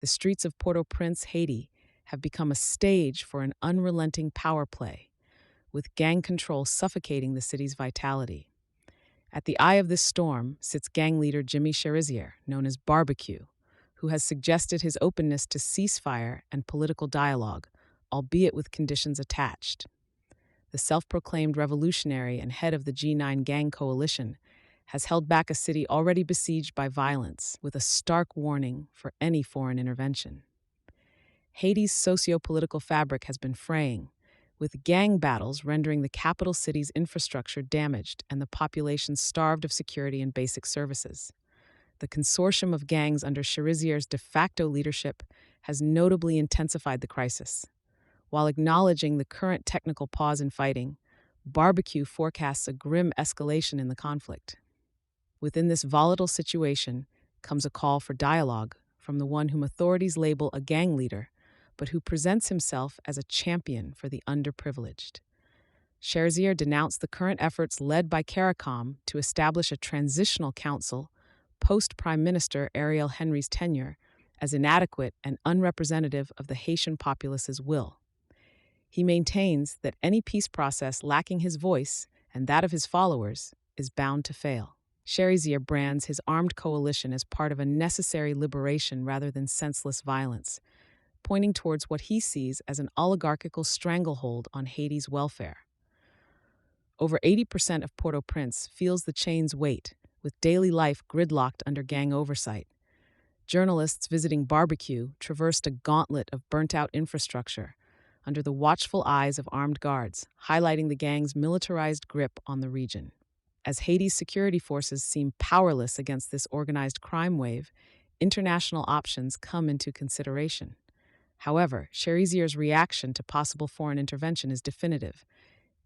The streets of Port-au-Prince, Haiti, have become a stage for an unrelenting power play, with gang control suffocating the city's vitality. At the eye of this storm sits gang leader Jimmy Cherizier, known as Barbecue, who has suggested his openness to ceasefire and political dialogue, albeit with conditions attached. The self-proclaimed revolutionary and head of the G9 gang coalition has held back a city already besieged by violence, with a stark warning for any foreign intervention. Haiti's socio-political fabric has been fraying, with gang battles rendering the capital city's infrastructure damaged and the population starved of security and basic services. The consortium of gangs under Cherizier's de facto leadership has notably intensified the crisis. While acknowledging the current technical pause in fighting, Barbecue forecasts a grim escalation in the conflict. Within this volatile situation comes a call for dialogue from the one whom authorities label a gang leader, but who presents himself as a champion for the underprivileged. Cherizier denounced the current efforts led by CARICOM to establish a transitional council post-Prime Minister Ariel Henry's tenure as inadequate and unrepresentative of the Haitian populace's will. He maintains that any peace process lacking his voice and that of his followers is bound to fail. Cherizier brands his armed coalition as part of a necessary liberation rather than senseless violence, pointing towards what he sees as an oligarchical stranglehold on Haiti's welfare. Over 80% of Port-au-Prince feels the chain's weight, with daily life gridlocked under gang oversight. Journalists visiting Barbecue traversed a gauntlet of burnt-out infrastructure under the watchful eyes of armed guards, highlighting the gang's militarized grip on the region. As Haiti's security forces seem powerless against this organized crime wave, international options come into consideration. However, Cherizier's reaction to possible foreign intervention is definitive.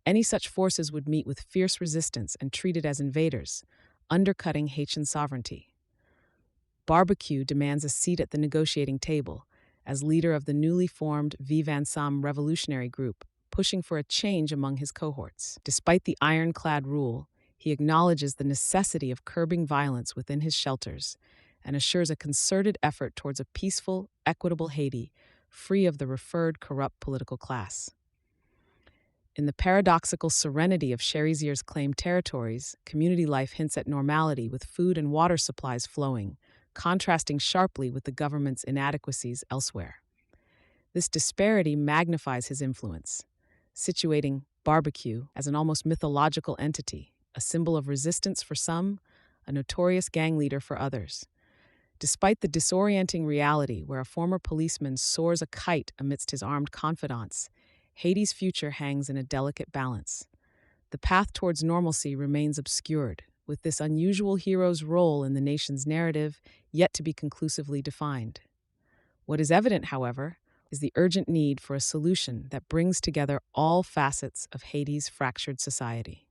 Any such forces would meet with fierce resistance and treated as invaders, undercutting Haitian sovereignty. Barbecue demands a seat at the negotiating table, as leader of the newly formed Vive Ensemble revolutionary group, pushing for a change among his cohorts. Despite the ironclad rule, he acknowledges the necessity of curbing violence within his shelters and assures a concerted effort towards a peaceful, equitable Haiti, free of the referred corrupt political class. In the paradoxical serenity of Cherizier's claimed territories, community life hints at normality with food and water supplies flowing, contrasting sharply with the government's inadequacies elsewhere. This disparity magnifies his influence, situating Barbecue as an almost mythological entity, a symbol of resistance for some, a notorious gang leader for others. Despite the disorienting reality where a former policeman soars a kite amidst his armed confidants, Haiti's future hangs in a delicate balance. The path towards normalcy remains obscured, with this unusual hero's role in the nation's narrative yet to be conclusively defined. What is evident, however, is the urgent need for a solution that brings together all facets of Haiti's fractured society.